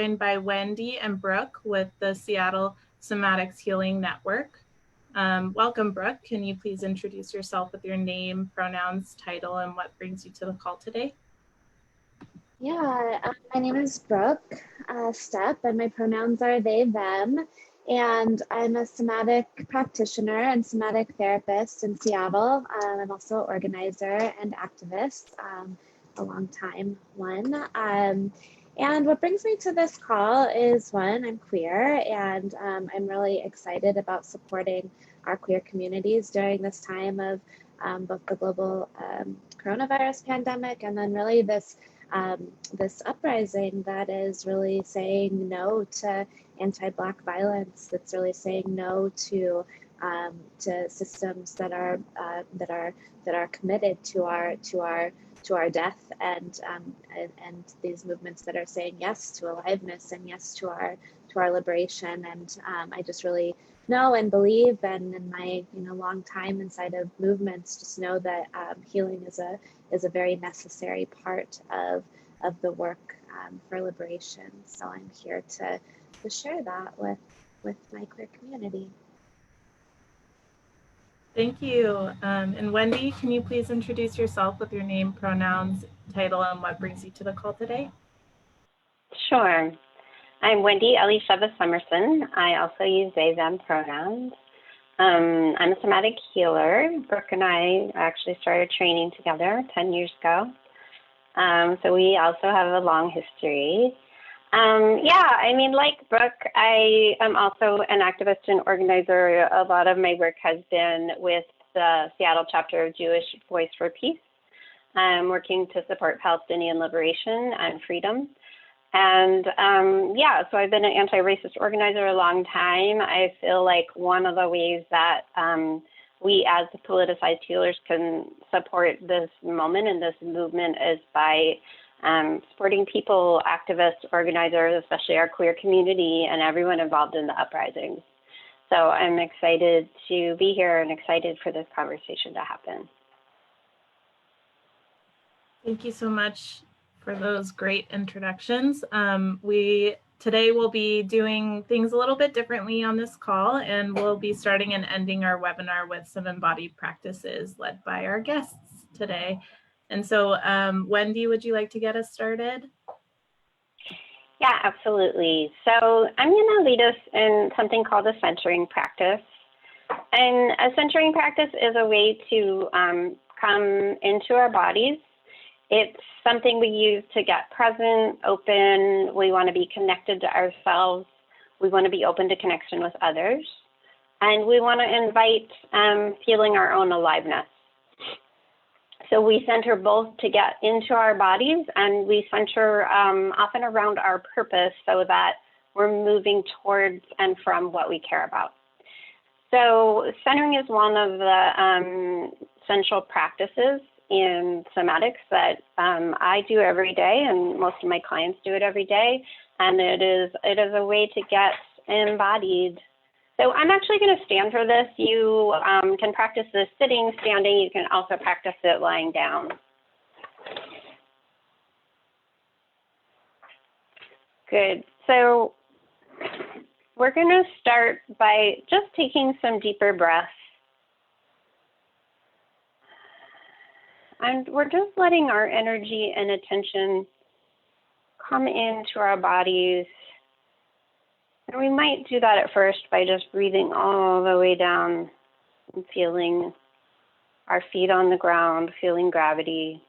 joined by Wendy and Brooke with the Seattle Somatic Healing Network. Welcome, Brooke. Can you please introduce yourself with your name, pronouns, title, and what brings you to the call today? Yeah, my name is Brooke Stepp, and my pronouns are they, them. And I'm a somatic practitioner and somatic therapist in Seattle. I'm also an organizer and activist, a long time one. And what brings me to this call is one, I'm queer, and I'm really excited about supporting our queer communities during this time of both the global coronavirus pandemic and then really this uprising that is really saying no to anti-Black violence. That's really saying no to systems that are committed to our death, and these movements that are saying yes to aliveness and yes to our liberation. And I just really know and believe, and in my long time inside of movements, just know that healing is a very necessary part of the work for liberation. So I'm here to share that with my queer community. Thank you. And Wendy, can you please introduce yourself with your name, pronouns, title, and what brings you to the call today? Sure. I'm Wendy Elisheva Somerson. I also use they, them pronouns. I'm a somatic healer. Brooke and I actually started training together 10 years ago. So we also have a long history. Like Brooke, I am also an activist and organizer. A lot of my work has been with the Seattle chapter of Jewish Voice for Peace. I'm working to support Palestinian liberation and freedom. And so I've been an anti-racist organizer a long time. I feel like one of the ways that we as politicized healers can support this moment and this movement is by supporting people, activists, organizers, especially our queer community and everyone involved in the uprisings. So I'm excited to be here and excited for this conversation to happen. Thank you so much for those great introductions. Today we'll be doing things a little bit differently on this call, and we'll be starting and ending our webinar with some embodied practices led by our guests today. And so Wendy, would you like to get us started? Yeah, absolutely. So I'm going to lead us in something called a centering practice. And a centering practice is a way to come into our bodies. It's something we use to get present, open. We want to be connected to ourselves. We want to be open to connection with others. And we want to invite feeling our own aliveness. So we center both to get into our bodies, and we center often around our purpose so that we're moving towards and from what we care about. So centering is one of the central practices in somatics that I do every day, and most of my clients do it every day. And it is a way to get embodied. So I'm actually going to stand for this. You can practice this sitting, standing. You can also practice it lying down. Good. So we're going to start by just taking some deeper breaths. And we're just letting our energy and attention come into our bodies. And we might do that at first by just breathing all the way down and feeling our feet on the ground, feeling gravity.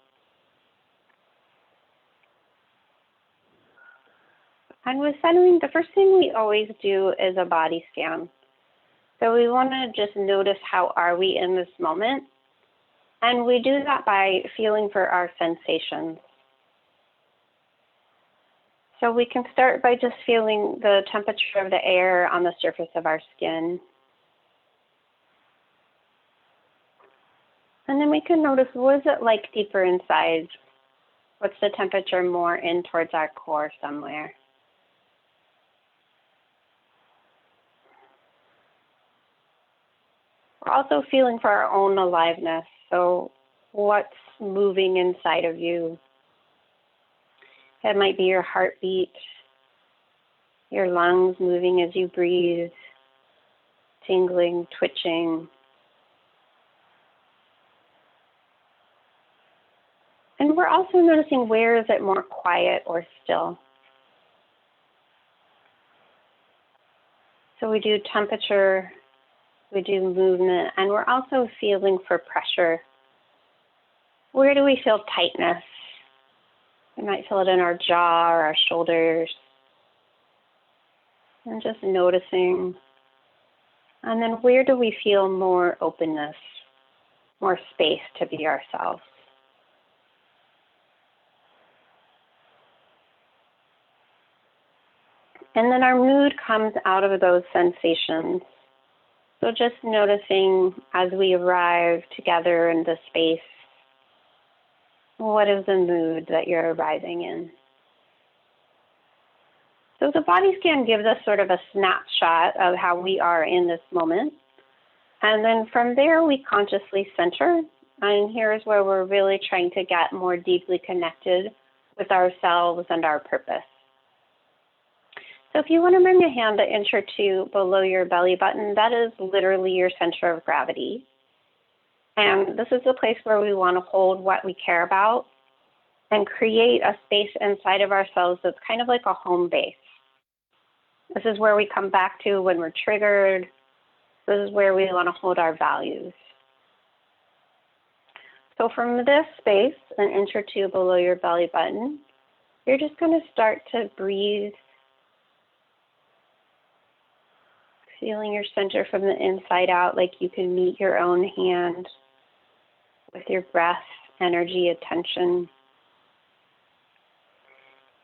And with centering, the first thing we always do is a body scan. So we want to just notice how are we in this moment. And we do that by feeling for our sensations. So we can start by just feeling the temperature of the air on the surface of our skin. And then we can notice, what is it like deeper inside? What's the temperature more in towards our core somewhere? We're also feeling for our own aliveness. So what's moving inside of you? That might be your heartbeat. your lungs moving as you breathe, tingling, twitching. And we're also noticing where is it more quiet or still. So we do temperature, we do movement, and we're also feeling for pressure. Where do we feel tightness? We might feel it in our jaw or our shoulders. And just noticing. And then where do we feel more openness, more space to be ourselves? And then our mood comes out of those sensations. So just noticing as we arrive together in the space, what is the mood that you're arriving in? So the body scan gives us sort of a snapshot of how we are in this moment. And then from there, we consciously center. And here's where we're really trying to get more deeply connected with ourselves and our purpose. So if you want to bring a hand an inch or two below your belly button, that is literally your center of gravity. And this is the place where we want to hold what we care about and create a space inside of ourselves that's kind of like a home base. This is where we come back to when we're triggered. This is where we want to hold our values. So from this space, an inch or two below your belly button, you're just going to start to breathe, feeling your center from the inside out, like you can meet your own hand with your breath, energy, attention.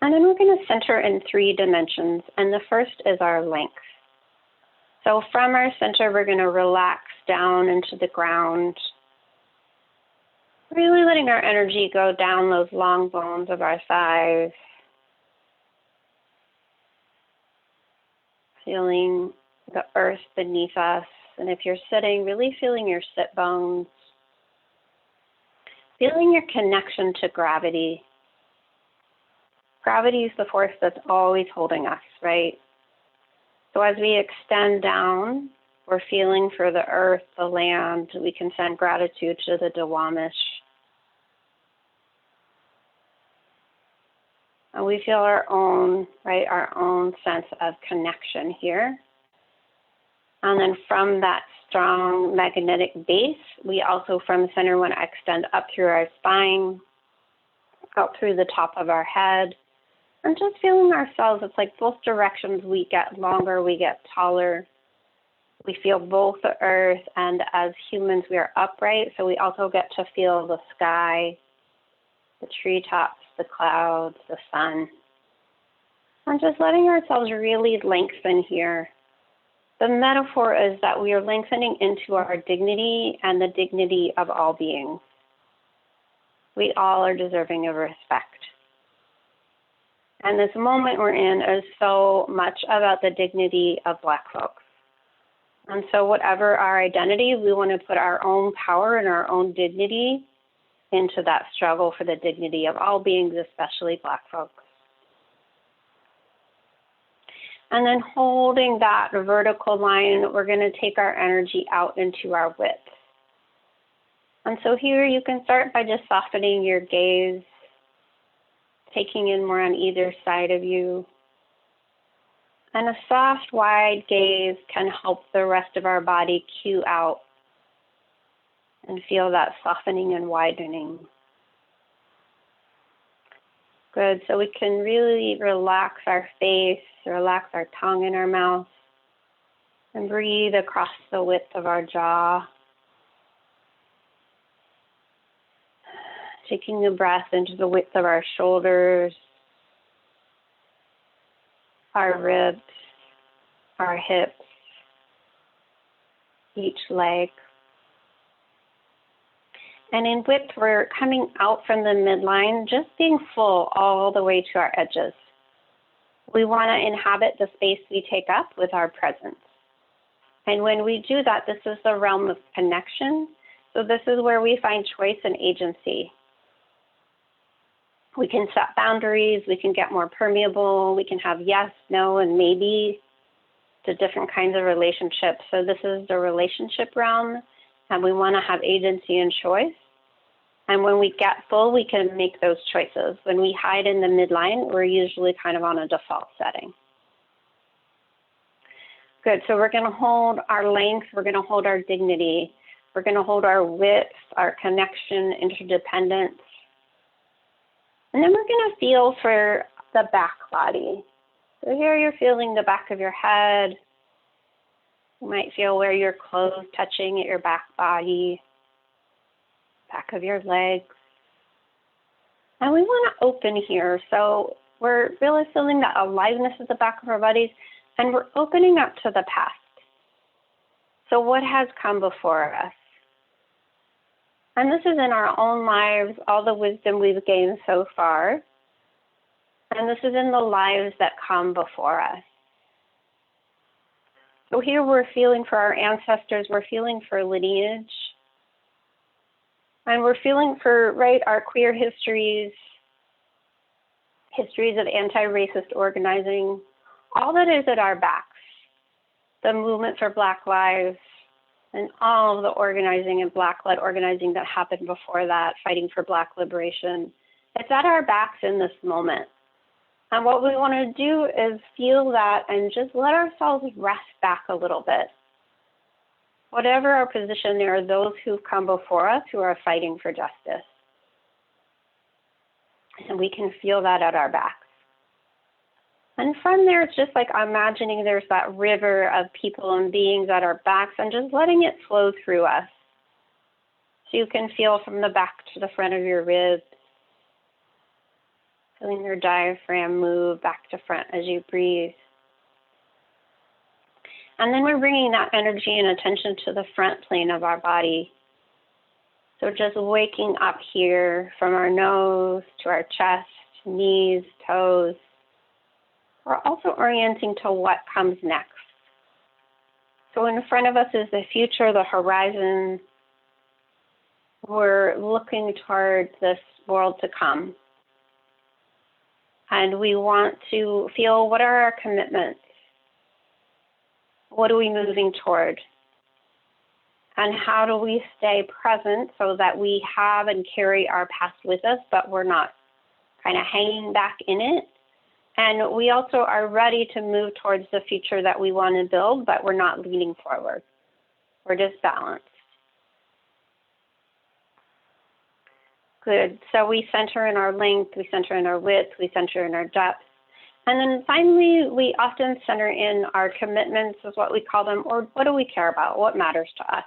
And then we're going to center in 3 dimensions, and the first is our length. So from our center, we're going to relax down into the ground, really letting our energy go down those long bones of our thighs, feeling the earth beneath us. And if you're sitting, really feeling your sit bones, feeling your connection to gravity. Gravity is the force that's always holding us, right? So as we extend down, we're feeling for the earth, the land. We can send gratitude to the Dawamish. And we feel our own, right, our own sense of connection here. And then from that strong magnetic base, we also from the center want to extend up through our spine, out through the top of our head, and just feeling ourselves. It's like both directions we get longer, we get taller. We feel both the earth, and as humans we are upright, so we also get to feel the sky, the treetops, the clouds, the sun. And just letting ourselves really lengthen here. The metaphor is that we are lengthening into our dignity and the dignity of all beings. We all are deserving of respect. And this moment we're in is so much about the dignity of Black folks. And so whatever our identity, we want to put our own power and our own dignity into that struggle for the dignity of all beings, especially Black folks. And then holding that vertical line, we're going to take our energy out into our width. And so here you can start by just softening your gaze, taking in more on either side of you. And a soft, wide gaze can help the rest of our body cue out and feel that softening and widening. Good, so we can really relax our face, relax our tongue in our mouth, and breathe across the width of our jaw. Taking a breath into the width of our shoulders, our ribs, our hips, each leg. And in width, we're coming out from the midline, just being full all the way to our edges. We want to inhabit the space we take up with our presence. And when we do that, this is the realm of connection. So this is where we find choice and agency. We can set boundaries, we can get more permeable, we can have yes, no, and maybe to different kinds of relationships. So this is the relationship realm, and we want to have agency and choice. And when we get full, we can make those choices. When we hide in the midline, we're usually kind of on a default setting. Good, so we're gonna hold our length, we're gonna hold our dignity, we're gonna hold our width, our connection, interdependence. And then we're gonna feel for the back body. So here you're feeling the back of your head. You might feel where your clothes touching at your back body, back of your legs. And we want to open here. So we're really feeling that aliveness at the back of our bodies, and we're opening up to the past. So what has come before us? And this is in our own lives, all the wisdom we've gained so far. And this is in the lives that come before us. So here we're feeling for our ancestors, we're feeling for lineage. And we're feeling for, right, our queer histories, histories of anti-racist organizing, all that is at our backs. The movement for Black lives, and all of the organizing and Black-led organizing that happened before that, fighting for Black liberation. It's at our backs in this moment. And what we want to do is feel that and just let ourselves rest back a little bit. Whatever our position, there are those who've come before us who are fighting for justice. And we can feel that at our backs. And from there, it's just like imagining there's that river of people and beings at our backs and just letting it flow through us. So you can feel from the back to the front of your ribs, feeling your diaphragm move back to front as you breathe. And then we're bringing that energy and attention to the front plane of our body. So just waking up here from our nose to our chest, knees, toes. We're also orienting to what comes next. So in front of us is the future, the horizon. We're looking toward this world to come. And we want to feel, what are our commitments? What are we moving toward? And how do we stay present so that we have and carry our past with us, but we're not kind of hanging back in it? And we also are ready to move towards the future that we want to build, but we're not leaning forward. We're just balanced. Good. So we center in our length, we center in our width, we center in our depth. And then finally, we often center in our commitments, is what we call them, or what do we care about? What matters to us?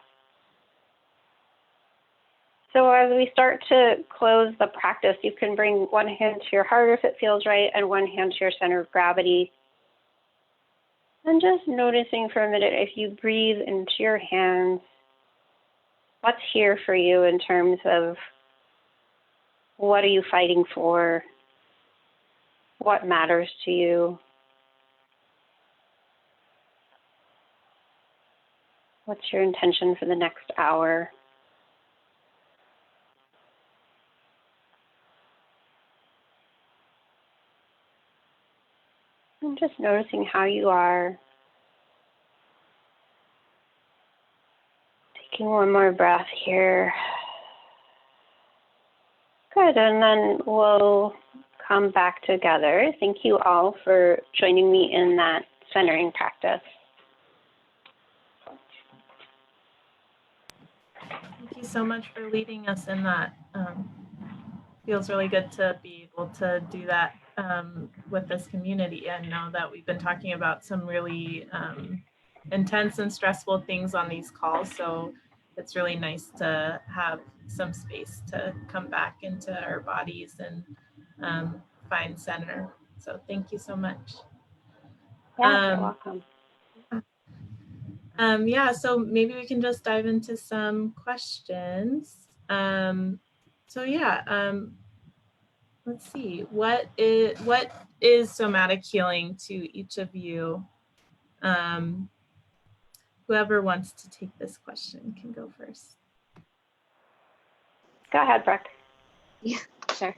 So as we start to close the practice, you can bring one hand to your heart if it feels right, and one hand to your center of gravity. And just noticing for a minute, if you breathe into your hands, what's here for you in terms of what are you fighting for? What matters to you? What's your intention for the next hour? And just noticing how you are. Taking one more breath here. Good, and then we'll come back together. Thank you all for joining me in that centering practice. Thank you so much for leading us in that. Feels really good to be able to do that with this community. I know that we've been talking about some really intense and stressful things on these calls, so it's really nice to have some space to come back into our bodies and find center. So thank you so much. Yeah, you're welcome. Yeah, so maybe we can just dive into some questions. So yeah, let's see, what is somatic healing to each of you? Whoever wants to take this question can go first. Go ahead, Brooke. Yeah, sure.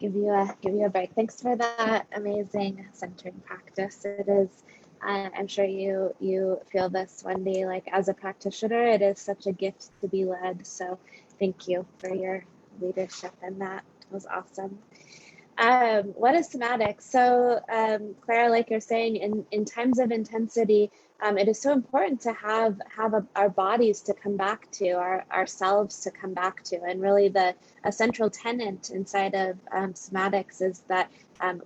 give you a break. Thanks for that amazing centering practice. It is, I'm sure you feel this, Wendy, like as a practitioner, it is such a gift to be led. So thank you for your leadership in that. It was awesome. What is somatic? So Clara, like you're saying, in times of intensity, it is so important to have our bodies to come back to, ourselves to come back to. And really a central tenet inside of somatics is that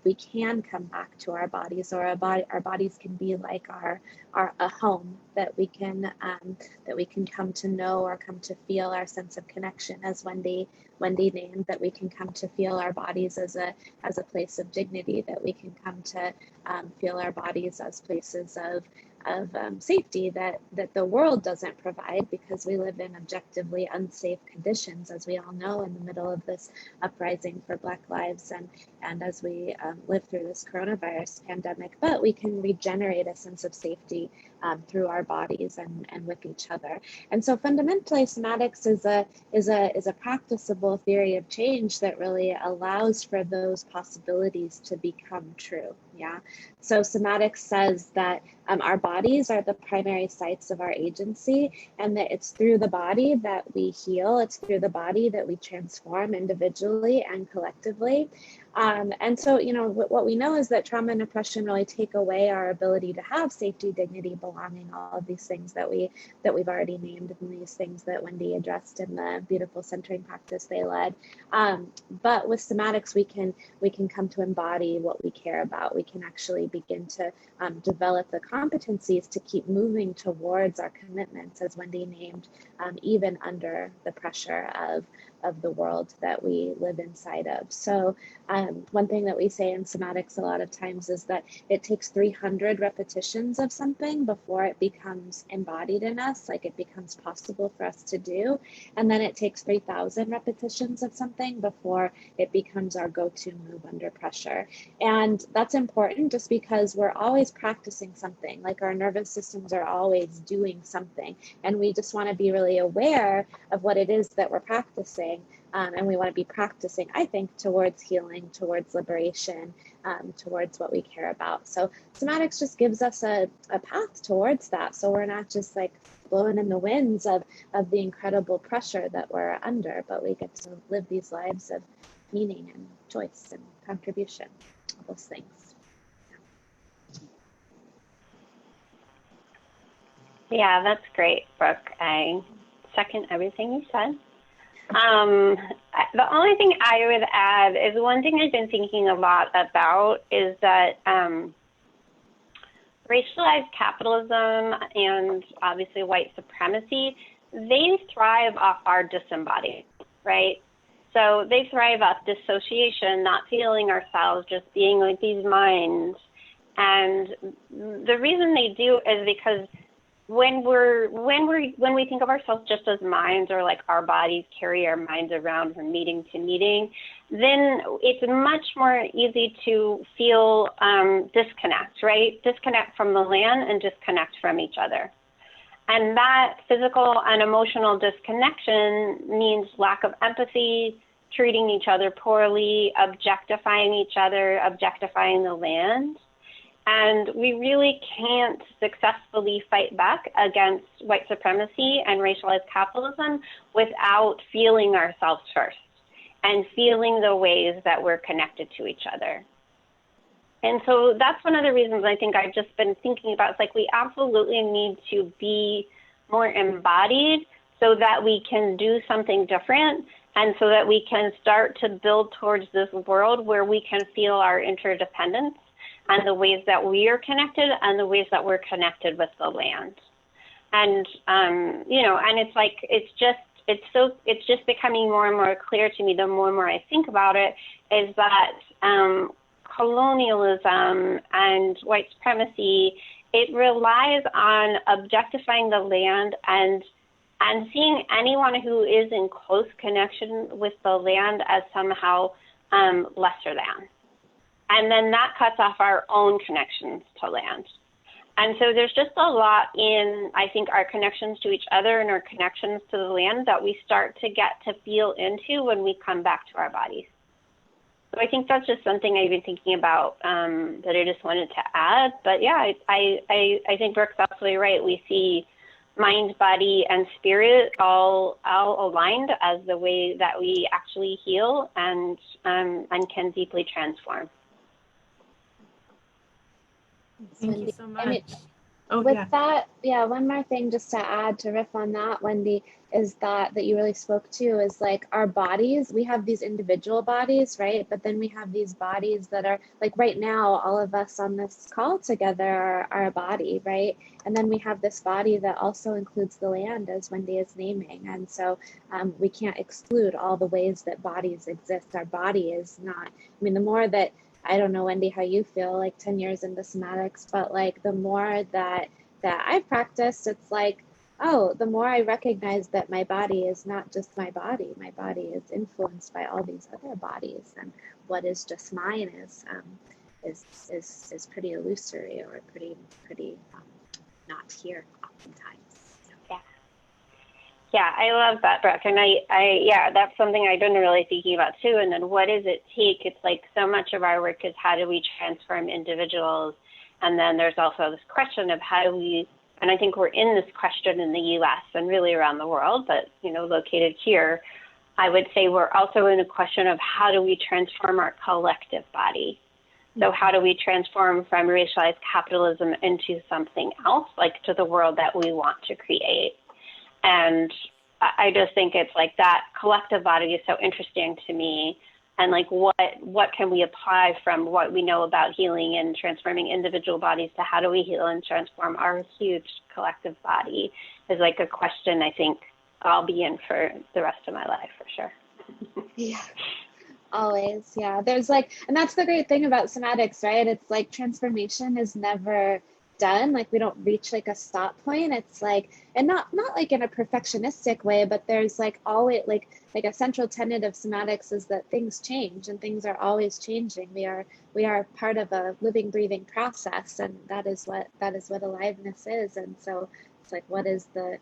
we can come back to our bodies, or our bodies can be like a home that we can come to know or come to feel our sense of connection, as Wendy named, that we can come to feel our bodies as a place of dignity, that we can come to feel our bodies as places of safety that the world doesn't provide, because we live in objectively unsafe conditions, as we all know, in the middle of this uprising for Black lives and as we live through this coronavirus pandemic. But we can regenerate a sense of safety through our bodies and with each other. And so fundamentally, somatics is a practicable theory of change that really allows for those possibilities to become true. Yeah. So somatics says that our bodies are the primary sites of our agency, and that it's through the body that we heal. It's through the body that we transform individually and collectively. And so, what we know is that trauma and oppression really take away our ability to have safety, dignity, belonging, all of these things that we've already named, and these things that Wendy addressed in the beautiful centering practice they led. But with somatics, we can come to embody what we care about. We can actually begin to develop the competencies to keep moving towards our commitments, as Wendy named, even under the pressure of the world that we live inside of. So one thing that we say in somatics a lot of times is that it takes 300 repetitions of something before it becomes embodied in us, like it becomes possible for us to do. And then it takes 3,000 repetitions of something before it becomes our go-to move under pressure. And that's important just because we're always practicing something, like our nervous systems are always doing something. And we just want to be really aware of what it is that we're practicing. And we want to be practicing, I think, towards healing, towards liberation, towards what we care about. So somatics just gives us a path towards that. So we're not just like blowing in the winds of the incredible pressure that we're under, but we get to live these lives of meaning and choice and contribution, all those things. Yeah, that's great, Brooke. I second everything you said. The only thing I would add is one thing I've been thinking a lot about is that racialized capitalism and obviously white supremacy, they thrive off our disembodied, right? So they thrive off dissociation, not feeling ourselves, just being like these minds. And the reason they do is because when we think of ourselves just as minds, or like our bodies carry our minds around from meeting to meeting, then it's much more easy to feel disconnect, right? Disconnect from the land and disconnect from each other. And that physical and emotional disconnection means lack of empathy, treating each other poorly, objectifying each other, objectifying the land. And we really can't successfully fight back against white supremacy and racialized capitalism without feeling ourselves first and feeling the ways that we're connected to each other. And so that's one of the reasons I think I've just been thinking about. It's like we absolutely need to be more embodied so that we can do something different, and so that we can start to build towards this world where we can feel our interdependence and the ways that we are connected and the ways that we're connected with the land. And, and it's like, it's just becoming more and more clear to me the more and more I think about it, is that colonialism and white supremacy, it relies on objectifying the land and seeing anyone who is in close connection with the land as somehow lesser than. And then that cuts off our own connections to land. And so there's just a lot in, I think, our connections to each other and our connections to the land that we start to get to feel into when we come back to our bodies. So I think that's just something I've been thinking about that I just wanted to add. But yeah, I think Brooke's absolutely right. We see mind, body, and spirit all aligned as the way that we actually heal and can deeply transform. Thank you so much. I mean, Oh, with yeah. that, yeah, one more thing just to add, to riff on that, Wendy, is that you really spoke to is like our bodies. We have these individual bodies, right? But then we have these bodies that are like right now, all of us on this call together are a body, right? And then we have this body that also includes the land, as Wendy is naming. And so we can't exclude all the ways that bodies exist. Our body is not, I mean, the more that, I don't know, Wendy, how you feel like 10 years into somatics, but like the more that I've practiced, it's like, oh, the more I recognize that my body is not just my body is influenced by all these other bodies, and what is just mine is pretty illusory or pretty not here oftentimes. Yeah, I love that, Brooke. And yeah, that's something I've been really thinking about too. And then what does it take? It's like so much of our work is how do we transform individuals? And then there's also this question of how do we, and I think we're in this question in the US and really around the world, but, you know, located here, I would say we're also in a question of how do we transform our collective body? So how do we transform from racialized capitalism into something else, like to the world that we want to create? And I just think it's like that collective body is so interesting to me. And like, what can we apply from what we know about healing and transforming individual bodies to how do we heal and transform our huge collective body is like a question I think I'll be in for the rest of my life for sure. Yeah. Always, yeah. There's like, and that's the great thing about somatics, right? It's like transformation is never done. Like we don't reach like a stop point. It's like, and not like in a perfectionistic way, but there's like always like a central tenet of somatics is that things change and things are always changing. We are part of a living, breathing process, and that is what aliveness is. And so it's like, what is the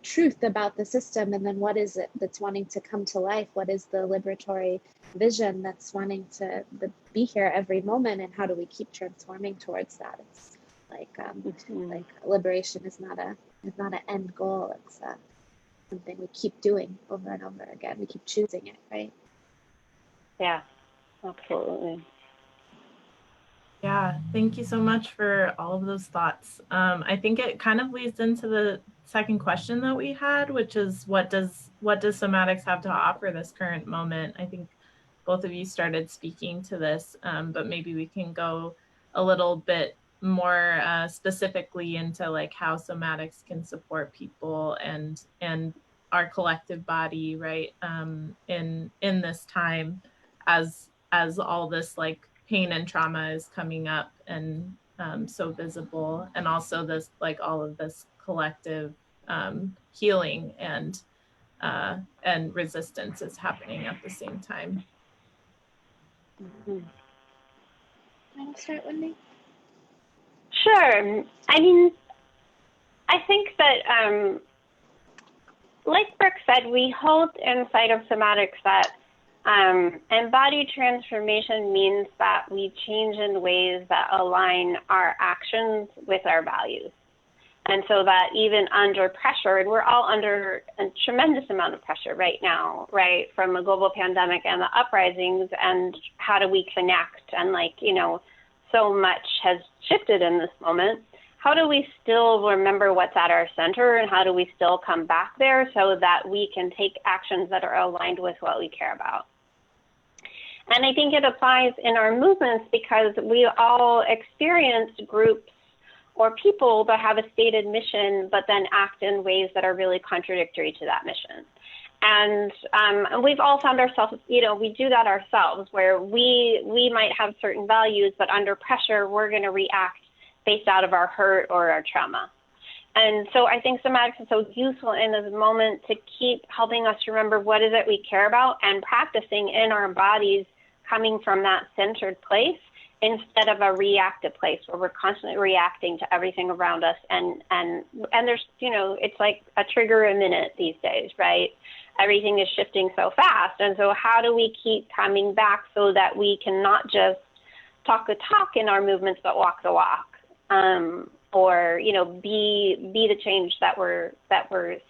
truth about the system, and then what is it that's wanting to come to life? What is the liberatory vision that's wanting to be here every moment, and how do we keep transforming towards that? It's like like liberation is not an end goal. It's something we keep doing over and over again. We keep choosing it, right? Yeah, absolutely. Yeah, thank you so much for all of those thoughts. I think it kind of leads into the second question that we had, which is what does somatics have to offer this current moment? I think both of you started speaking to this, but maybe we can go a little bit more specifically into like how somatics can support people and our collective body, right? In this time, as all this like pain and trauma is coming up and so visible, and also this like all of this collective healing and resistance is happening at the same time. Want to start, Wendy? Sure. I mean, I think that, like Brooke said, we hold inside of somatics that embodied transformation means that we change in ways that align our actions with our values. And so that even under pressure, and we're all under a tremendous amount of pressure right now, right, from a global pandemic and the uprisings, and how do we connect? And like, you know, so much has shifted in this moment. How do we still remember what's at our center, and how do we still come back there so that we can take actions that are aligned with what we care about? And I think it applies in our movements because we all experience groups or people that have a stated mission, but then act in ways that are really contradictory to that mission. And we've all found ourselves, you know, we do that ourselves, where we might have certain values, but under pressure, we're going to react based out of our hurt or our trauma. And so I think somatics is so useful in this moment to keep helping us remember what is it we care about, and practicing in our bodies coming from that centered place instead of a reactive place where we're constantly reacting to everything around us. And there's, you know, it's like a trigger a minute these days, right? everything is shifting so fast. And so how do we keep coming back so that we can not just talk the talk in our movements, but walk the walk, or, you know, be the change that we're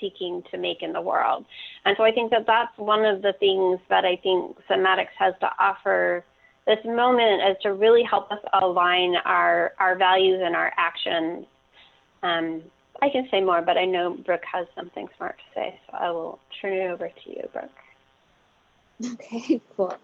seeking to make in the world. And so I think that that's one of the things that I think somatics has to offer this moment, is to really help us align our values and our actions. I can say more, but I know Brooke has something smart to say, so I will turn it over to you, Brooke. Okay, cool.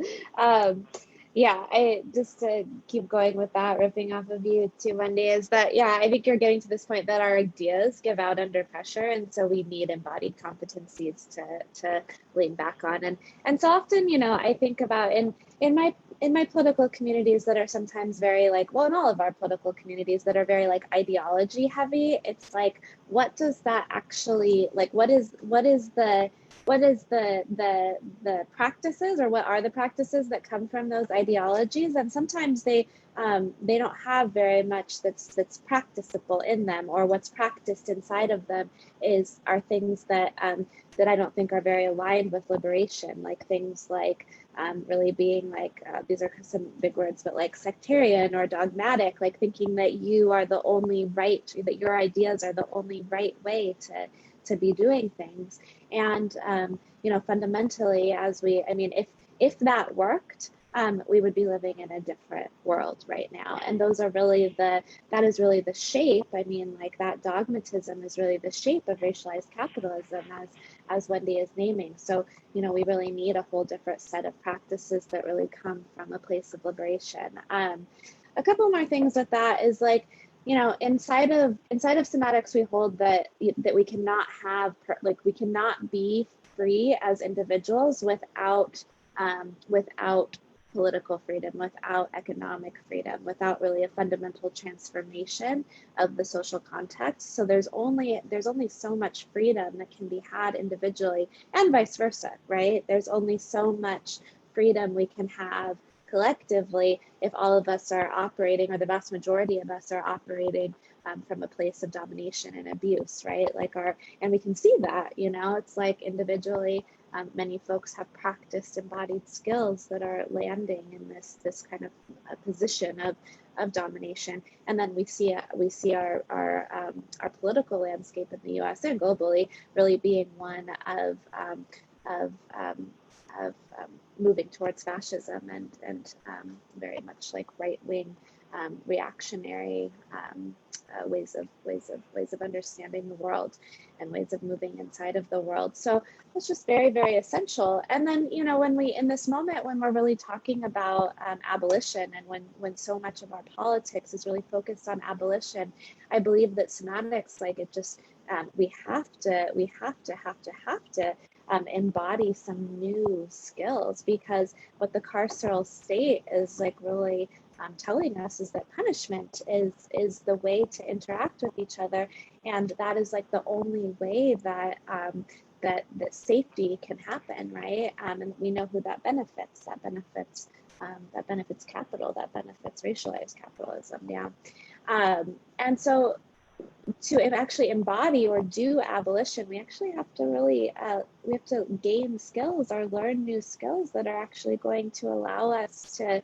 Yeah, I just to keep going with that, ripping off of you too, Wendy, is that, yeah, I think you're getting to this point that our ideas give out under pressure, and so we need embodied competencies to lean back on. And so often, you know, I think about in my political communities that are sometimes very like, well, in all of our political communities that are very like ideology heavy, it's like, what does that actually, like, what is the practices, or what are the practices that come from those ideologies? And sometimes they don't have very much that's practicable in them, or what's practiced inside of them are things that that I don't think are very aligned with liberation, like things like really being like, these are some big words, but like sectarian or dogmatic, like thinking that you are the only right, that your ideas are the only right way to be doing things. And you know, fundamentally, if that worked, we would be living in a different world right now. And those are really that is really the shape. I mean, like, that dogmatism is really the shape of racialized capitalism, as Wendy is naming. So, you know, we really need a whole different set of practices that really come from a place of liberation. A couple more things with that is, like, you know, inside of somatics, we hold that we cannot we cannot be free as individuals without political freedom, without economic freedom, without really a fundamental transformation of the social context. So there's only so much freedom that can be had individually, and vice versa, right? There's only so much freedom we can have collectively if all of us are operating, or the vast majority of us are operating from a place of domination and abuse, right? And we can see that, you know, it's like individually, many folks have practiced embodied skills that are landing in this kind of position of domination. And then we see our political landscape in the U.S. and globally really being one of moving towards fascism and very much like right-wing reactionary ways of understanding the world and ways of moving inside of the world. So it's just very, very essential. And then, you know, when in this moment, when we're really talking about abolition, and when so much of our politics is really focused on abolition, I believe that somatics, like, it just we have to embody some new skills, because what the carceral state is like really telling us is that punishment is the way to interact with each other, and that is like the only way that that safety can happen, right? And we know who that benefits. That benefits capital. That benefits racialized capitalism. Yeah, and so to actually embody or do abolition, we actually have to really we have to gain skills or learn new skills that are actually going to allow us to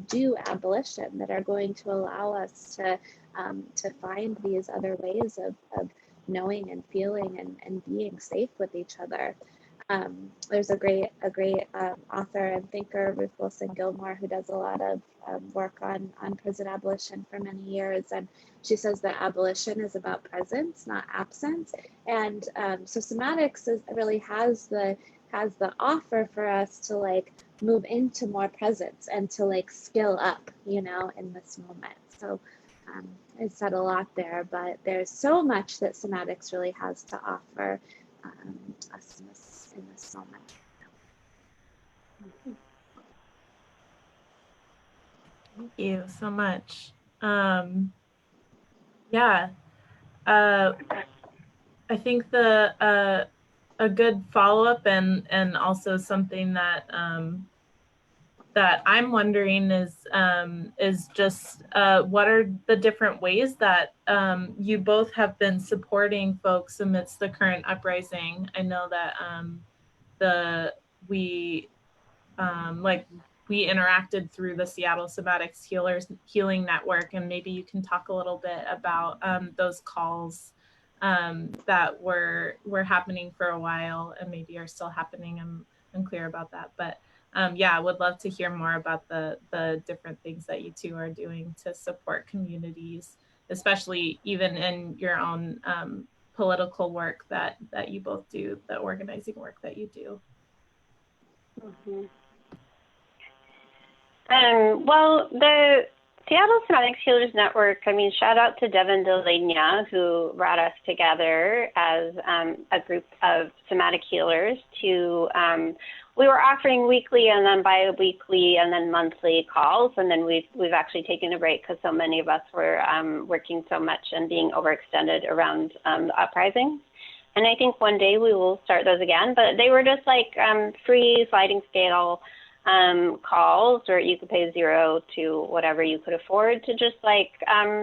do abolition, that are going to allow us to find these other ways of knowing and feeling and being safe with each other. There's a great author and thinker, Ruth Wilson Gilmore, who does a lot of work on prison abolition for many years, and she says that abolition is about presence, not absence. And so somatics really has the offer for us to like move into more presence and to like skill up, you know, in this moment. So I said a lot there, but there's so much that somatics really has to offer us in this moment. Thank you so much. Yeah, I think a good follow-up and also something that that I'm wondering is just what are the different ways that you both have been supporting folks amidst the current uprising? I know that we we interacted through the Seattle Somatic Healing Network, and maybe you can talk a little bit about those calls that were happening for a while and maybe are still happening. I'm unclear about that, but yeah, I would love to hear more about the different things that you two are doing to support communities, especially even in your own political work that you both do, the organizing work that you do. Mm-hmm. Well, the Seattle Somatic Healers Network, I mean, shout out to Devin Delania, who brought us together as a group of somatic healers to, we were offering weekly and then bi-weekly and then monthly calls. And then we've actually taken a break because so many of us were working so much and being overextended around the uprising. And I think one day we will start those again, but they were just like free sliding scale calls where you could pay $0 to whatever you could afford to just like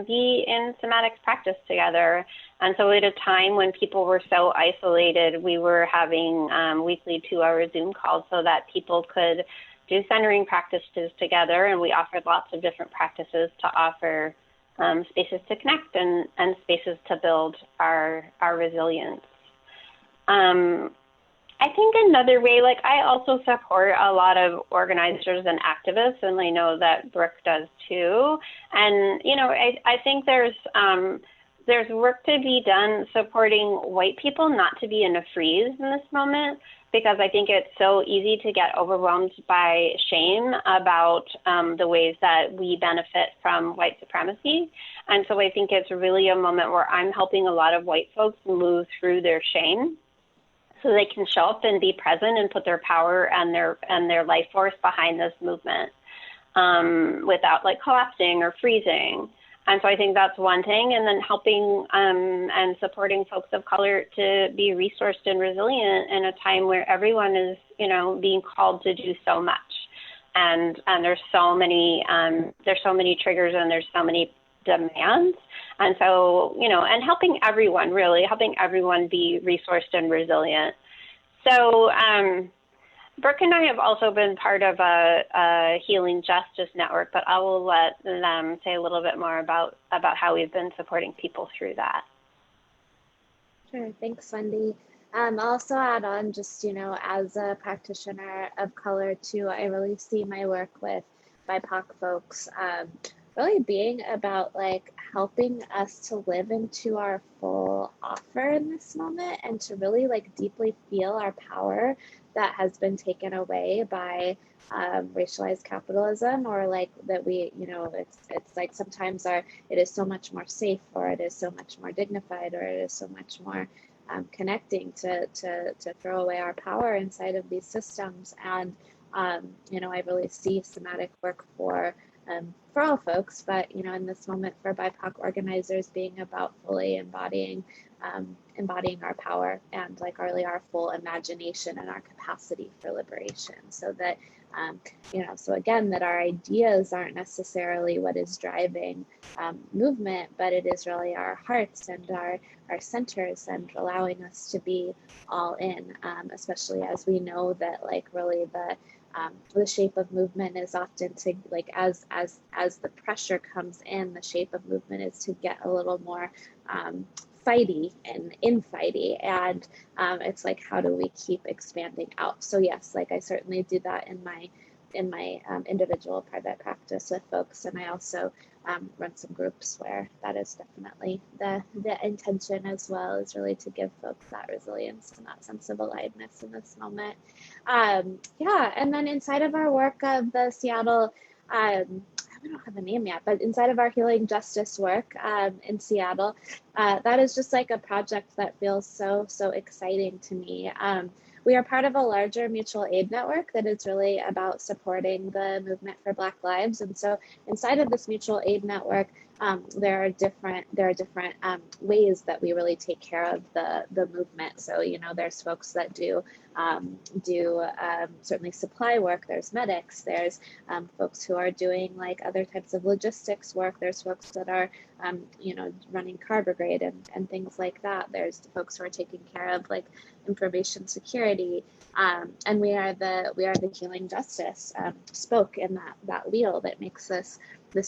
be in somatic practice together. And so at a time when people were so isolated, we were having weekly 2-hour Zoom calls so that people could do centering practices together. And we offered lots of different practices to offer spaces to connect and spaces to build our resilience. I think another way, like I also support a lot of organizers and activists, and I know that Brooke does too. And, you know, I think there's work to be done supporting white people not to be in a freeze in this moment, because I think it's so easy to get overwhelmed by shame about the ways that we benefit from white supremacy. And so I think it's really a moment where I'm helping a lot of white folks move through their shame, so they can show up and be present and put their power and their life force behind this movement without like collapsing or freezing. And so I think that's one thing. And then helping and supporting folks of color to be resourced and resilient in a time where everyone is, you know, being called to do so much. And there's so many triggers and there's so many demands. And so, you know, and helping everyone be resourced and resilient. So Brooke and I have also been part of a healing justice network, but I will let them say a little bit more about how we've been supporting people through that. Sure, thanks, Wendy. I'll also add on just, you know, as a practitioner of color too, I really see my work with BIPOC folks really being about like helping us to live into our full offer in this moment and to really like deeply feel our power that has been taken away by racialized capitalism, or like that we, you know, it's like sometimes it is so much more safe, or it is so much more dignified, or it is so much more connecting to throw away our power inside of these systems. And you know, I really see somatic work for all folks, but, you know, in this moment for BIPOC organizers being about fully embodying our power and like really our full imagination and our capacity for liberation, so that, you know, so again, that our ideas aren't necessarily what is driving movement, but it is really our hearts and our centers and allowing us to be all in, especially as we know that like really the shape of movement is often to like as the pressure comes in, the shape of movement is to get a little more fighty and infighty, and it's like, how do we keep expanding out? So yes, like I certainly do that in my individual private practice with folks, and I also run some groups where that is definitely the intention as well, is really to give folks that resilience and that sense of aliveness in this moment. Yeah, and then inside of our work of the Seattle, I don't have a name yet, but inside of our healing justice work in Seattle, that is just like a project that feels so exciting to me. We are part of a larger mutual aid network that is really about supporting the movement for Black lives. And so inside of this mutual aid network, there are different ways that we really take care of the movement. So, you know, there's folks that do certainly supply work, there's medics, there's folks who are doing like other types of logistics work, there's folks that are you know, running car brigade and things like that. There's the folks who are taking care of like information security, and we are the healing justice spoke in that wheel that makes this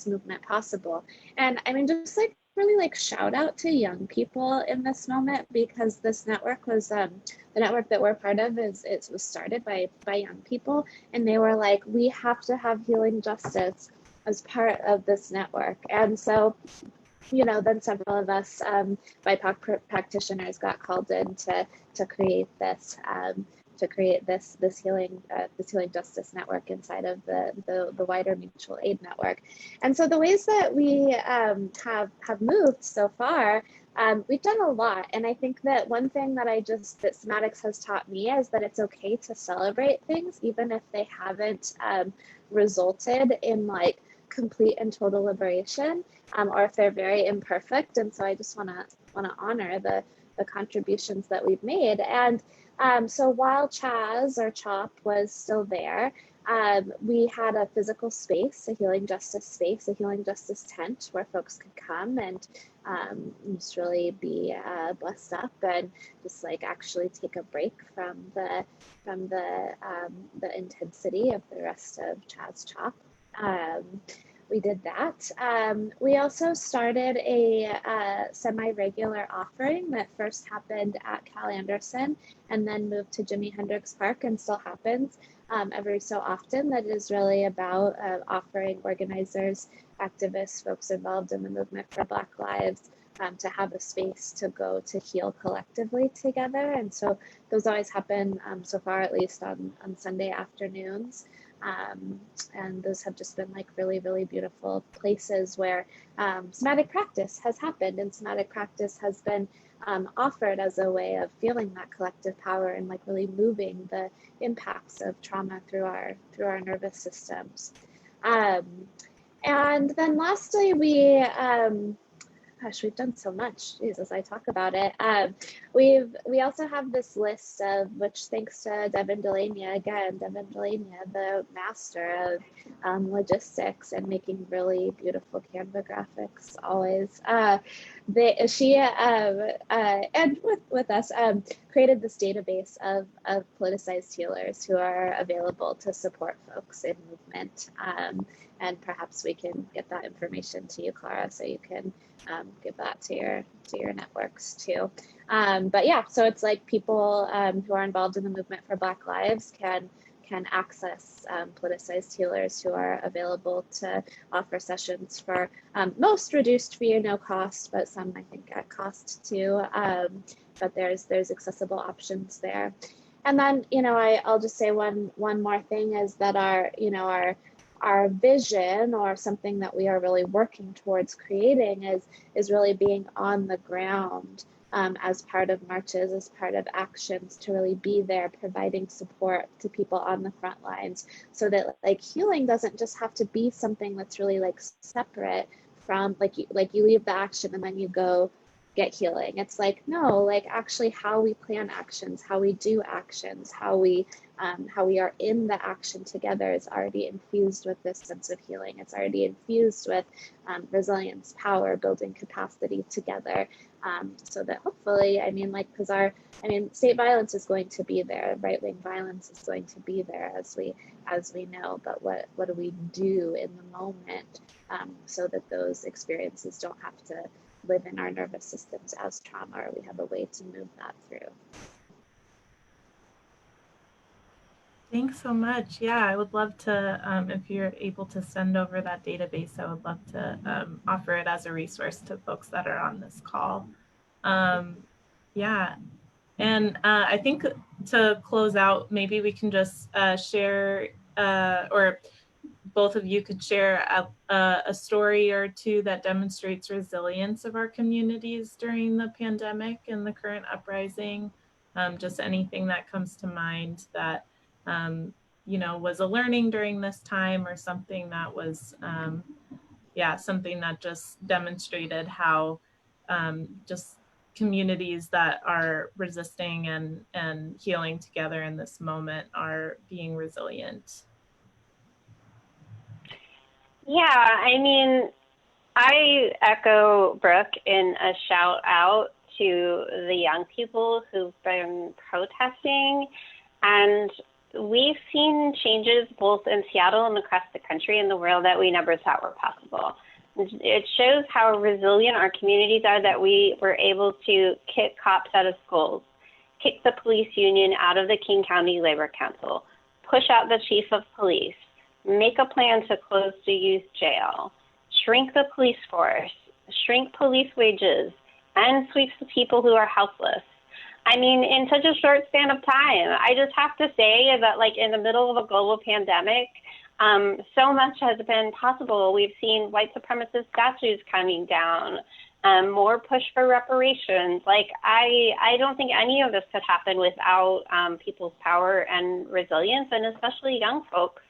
movement possible. And I mean, just like really like shout out to young people in this moment, because this network was the network that we're part of it was started by young people, and they were like, we have to have healing justice as part of this network. And so, you know, then several of us BIPOC practitioners got called in to create this this healing justice network inside of the wider mutual aid network. And so the ways that we have moved so far, we've done a lot. And I think that one thing that that Somatics has taught me is that it's okay to celebrate things, even if they haven't resulted in like complete and total liberation, or if they're very imperfect. And so I just want to honor the contributions that we've made. And so while Chaz or CHOP was still there, we had a physical space, a healing justice space, a healing justice tent where folks could come and just really be blessed up and just like actually take a break from the intensity of the rest of Chaz CHOP. We did that. We also started a semi-regular offering that first happened at Cal Anderson and then moved to Jimi Hendrix Park, and still happens every so often. That is really about offering organizers, activists, folks involved in the movement for Black Lives to have a space to go to heal collectively together. And so those always happen, so far at least, on Sunday afternoons. And those have just been like really, really beautiful places where somatic practice has happened, and somatic practice has been offered as a way of feeling that collective power and like really moving the impacts of trauma through our nervous systems. And then lastly, we gosh, we've done so much. Jeez, as I talk about it, we also have this list of, which thanks to Devin Delania, the master of logistics and making really beautiful Canva graphics always. She and with us created this database of politicized healers who are available to support folks in movement. And perhaps we can get that information to you, Clara, so you can give that to your networks too. But yeah, so it's like people who are involved in the movement for Black Lives can access politicized healers who are available to offer sessions for most reduced fee or no cost, but some I think at cost too. But there's accessible options there. And then, you know, I'll just say one more thing is that our vision, or something that we are really working towards creating, is really being on the ground as part of marches, as part of actions, to really be there providing support to people on the front lines, so that like healing doesn't just have to be something that's really like separate from like you leave the action and then you go get healing. It's like, no, like actually how we plan actions, how we do actions, how we are in the action together is already infused with this sense of healing. It's already infused with resilience, power, building capacity together, so that hopefully, because state violence is going to be there, right-wing violence is going to be there, as we know, but what do we do in the moment so that those experiences don't have to live in our nervous systems as trauma, or we have a way to move that through. Thanks so much. Yeah, I would love to, if you're able to send over that database, I would love to offer it as a resource to folks that are on this call. Yeah, and I think to close out, maybe we can just share, or both of you could share a story or two that demonstrates resilience of our communities during the pandemic and the current uprising. Just anything that comes to mind that was a learning during this time, or something that was, something that just demonstrated how just communities that are resisting and healing together in this moment are being resilient. Yeah, I echo Brooke in a shout out to the young people who've been protesting. And we've seen changes both in Seattle and across the country and the world that we never thought were possible. It shows how resilient our communities are that we were able to kick cops out of schools, kick the police union out of the King County Labor Council, push out the chief of police, make a plan to close the youth jail, shrink the police force, shrink police wages, and sweep the people who are houseless. I mean, in such a short span of time, I just have to say that, like, in the middle of a global pandemic, so much has been possible. We've seen white supremacist statues coming down, more push for reparations. Like, I don't think any of this could happen without people's power and resilience, and especially young folks.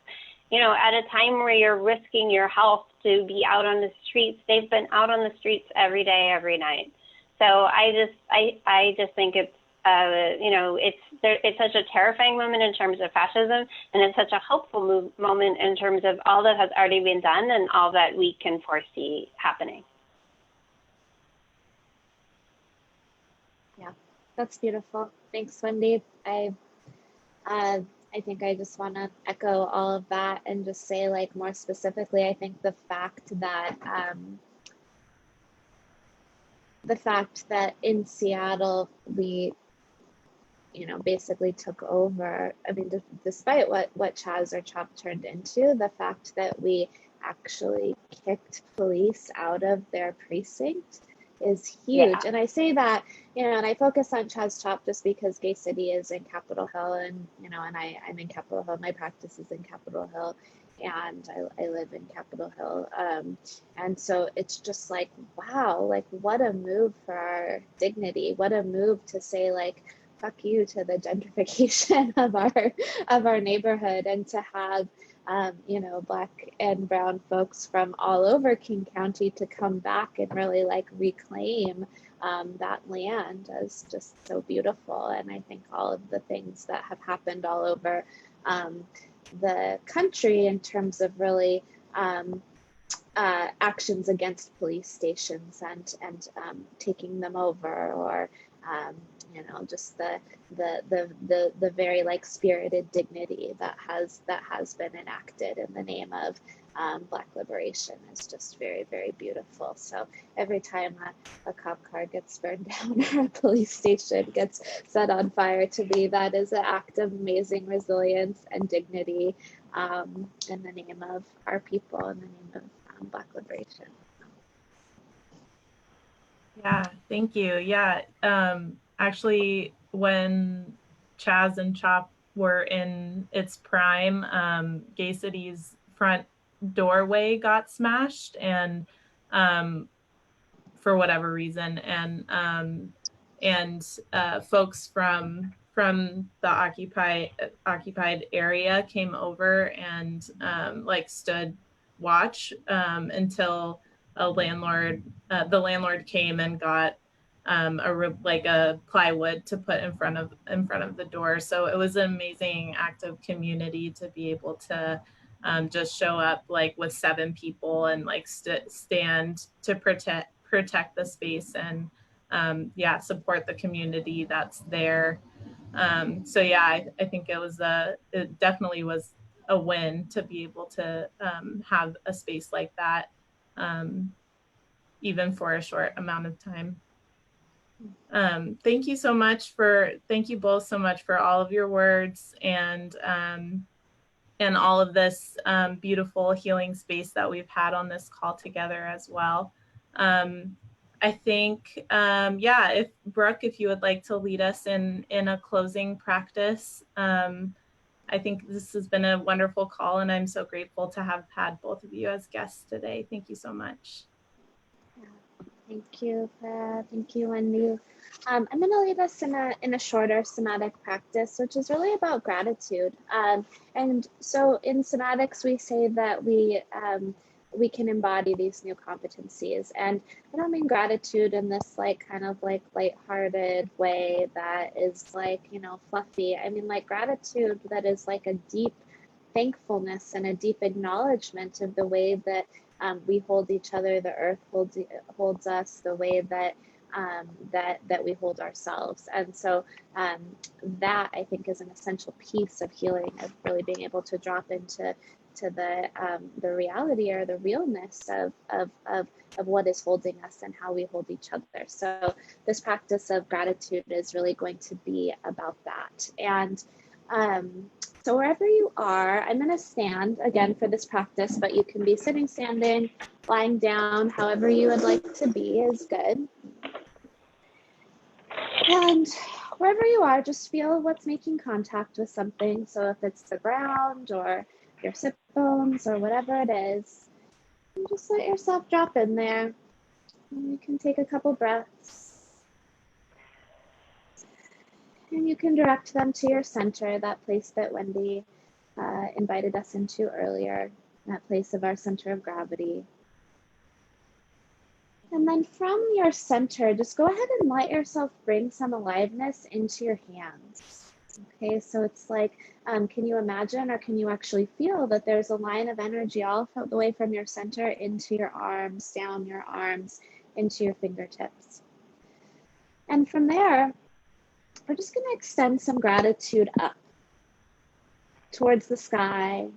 You know, at a time where you're risking your health to be out on the streets, they've been out on the streets every day, every night. So I just think it's, you know, it's such a terrifying moment in terms of fascism, and it's such a hopeful moment in terms of all that has already been done and all that we can foresee happening. Yeah, that's beautiful. Thanks, Wendy. I think I just want to echo all of that and just say, like, more specifically, I think the fact that in Seattle we, you know, basically took over. I mean, despite what Chaz or Chop turned into, the fact that we actually kicked police out of their precinct is huge. Yeah. And I say that, you know, and I focus on Chaz Chop just because Gay City is in Capitol Hill, and, you know, and I'm in Capitol Hill. My practice is in Capitol Hill, and I live in Capitol Hill. And so it's just like, wow, like, what a move for our dignity. What a move to say, like, fuck you to the gentrification of our neighborhood, and to have you know, Black and brown folks from all over King County to come back and really, like, reclaim that land as just so beautiful. And I think all of the things that have happened all over the country in terms of really actions against police stations and taking them over, or you know, just the very, like, spirited dignity that has been enacted in the name of Black liberation is just very, very beautiful. So every time a cop car gets burned down or a police station gets set on fire, to me, that is an act of amazing resilience and dignity in the name of our people, in the name of Black liberation. Yeah, thank you. Yeah, actually, when Chaz and Chop were in its prime, Gay City's front doorway got smashed, and for whatever reason, and folks from the occupied area came over and like stood watch until the landlord came and got a plywood to put in front of the door. So it was an amazing act of community to be able to just show up, like, with 7 people and, like, stand to protect the space and yeah, support the community that's there. So yeah, I think it definitely was a win to be able to have a space like that, even for a short amount of time. Thank you both so much for all of your words and all of this beautiful healing space that we've had on this call together as well. I think, yeah, if Brooke, if you would like to lead us in a closing practice. I think this has been a wonderful call, and I'm so grateful to have had both of you as guests today. Thank you so much. Thank you, Farah. Thank you, Wendy. I'm going to lead us in a shorter somatic practice, which is really about gratitude. And so in somatics, we say that we can embody these new competencies. And I don't mean gratitude in this, like, kind of like lighthearted way that is, like, you know, fluffy. I mean, like, gratitude that is like a deep thankfulness and a deep acknowledgement of the way that we hold each other, the earth holds us, the way that that we hold ourselves. And so that, I think, is an essential piece of healing, of really being able to drop into the reality or the realness of what is holding us and how we hold each other. So this practice of gratitude is really going to be about that. And so wherever you are, I'm going to stand again for this practice, but you can be sitting, standing, lying down, however you would like to be is good. And wherever you are, just feel what's making contact with something. So if it's the ground or your sit bones or whatever it is, just let yourself drop in there. And you can take a couple breaths. And you can direct them to your center, that place that Wendy invited us into earlier, that place of our center of gravity. And then from your center, just go ahead and let yourself bring some aliveness into your hands. Okay, so it's like, can you imagine or can you actually feel that there's a line of energy all the way from your center into your arms, down your arms, into your fingertips. And from there, we're just going to extend some gratitude up towards the sky,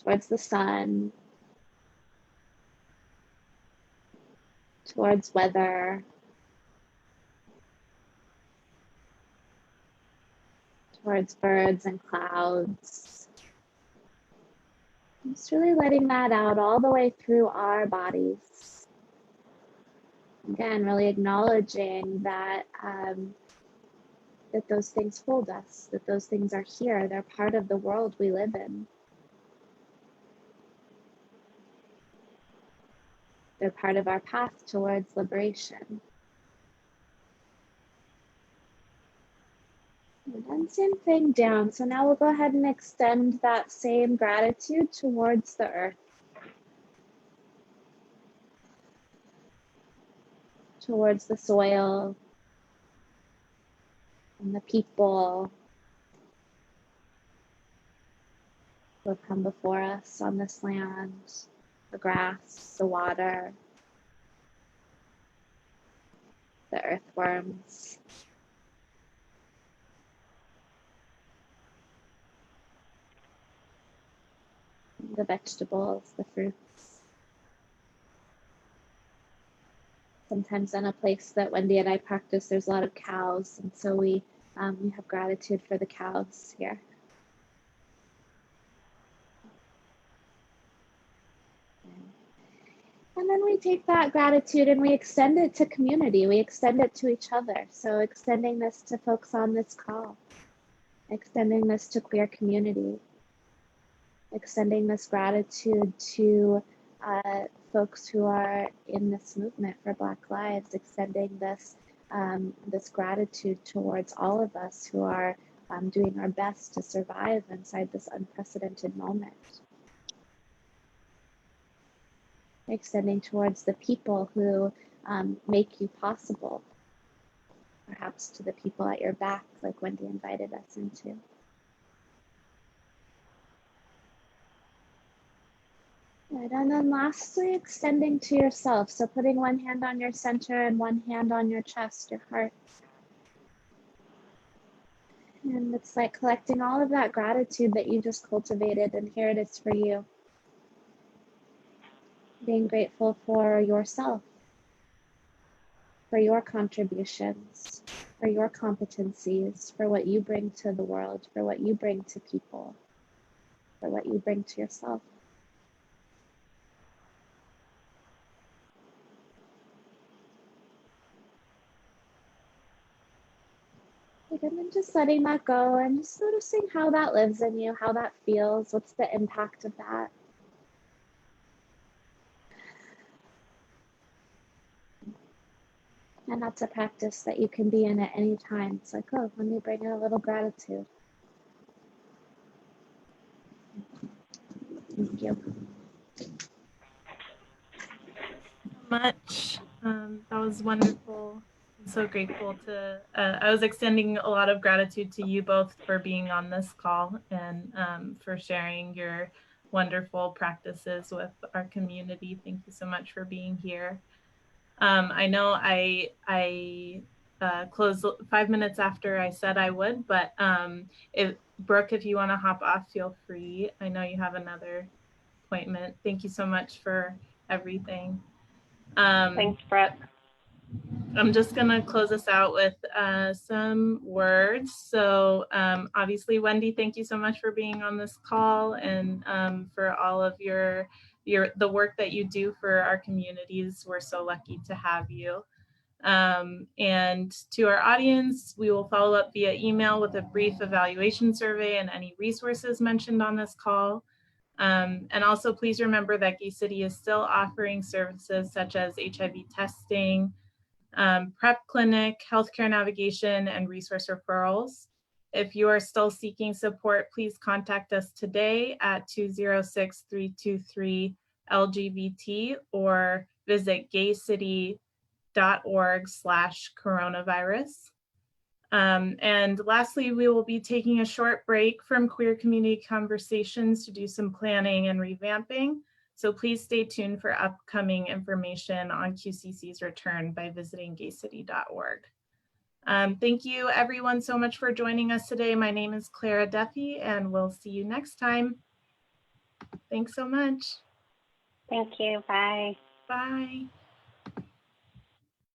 towards the sun, towards weather, towards birds and clouds. Just really letting that out all the way through our bodies. Again, really acknowledging that that those things hold us, that those things are here. They're part of the world we live in. They're part of our path towards liberation. And then same thing down. So now we'll go ahead and extend that same gratitude towards the earth. Towards the soil and the people who have come before us on this land, the grass, the water, the earthworms. The vegetables, the fruits. Sometimes in a place that Wendy and I practice, there's a lot of cows, and so we have gratitude for the cows here. And then we take that gratitude and we extend it to community. We extend it to each other. So extending this to folks on this call, extending this to queer community, extending this gratitude to folks who are in this movement for Black lives, extending this this gratitude towards all of us who are doing our best to survive inside this unprecedented moment. Extending towards the people who make you possible, perhaps to the people at your back, like Wendy invited us into. Good. And then lastly, extending to yourself. So putting one hand on your center and one hand on your chest, your heart. And it's like collecting all of that gratitude that you just cultivated, and here it is for you. Being grateful for yourself, for your contributions, for your competencies, for what you bring to the world, for what you bring to people, for what you bring to yourself. And then just letting that go and just noticing how that lives in you, how that feels, what's the impact of that. And that's a practice that you can be in at any time. It's like, oh, let me bring in a little gratitude. Thank you. Much. That was wonderful. I'm so grateful to, I was extending a lot of gratitude to you both for being on this call and for sharing your wonderful practices with our community. Thank you so much for being here. I know I closed 5 minutes after I said I would, but Brooke, if you want to hop off, feel free. I know you have another appointment. Thank you so much for everything. Thanks, Brooke. I'm just going to close us out with some words. So obviously, Wendy, thank you so much for being on this call and for all of the work that you do for our communities. We're so lucky to have you. And to our audience, we will follow up via email with a brief evaluation survey and any resources mentioned on this call. And also please remember that Gay City is still offering services such as HIV testing, PrEP clinic, healthcare navigation, and resource referrals. If you are still seeking support, please contact us today at 206-323-LGBT or visit gaycity.org/coronavirus. And lastly, we will be taking a short break from queer community conversations to do some planning and revamping. So please stay tuned for upcoming information on QCC's return by visiting gaycity.org. Thank you everyone so much for joining us today. My name is Clara Duffy and we'll see you next time. Thanks so much. Thank you. Bye. Bye.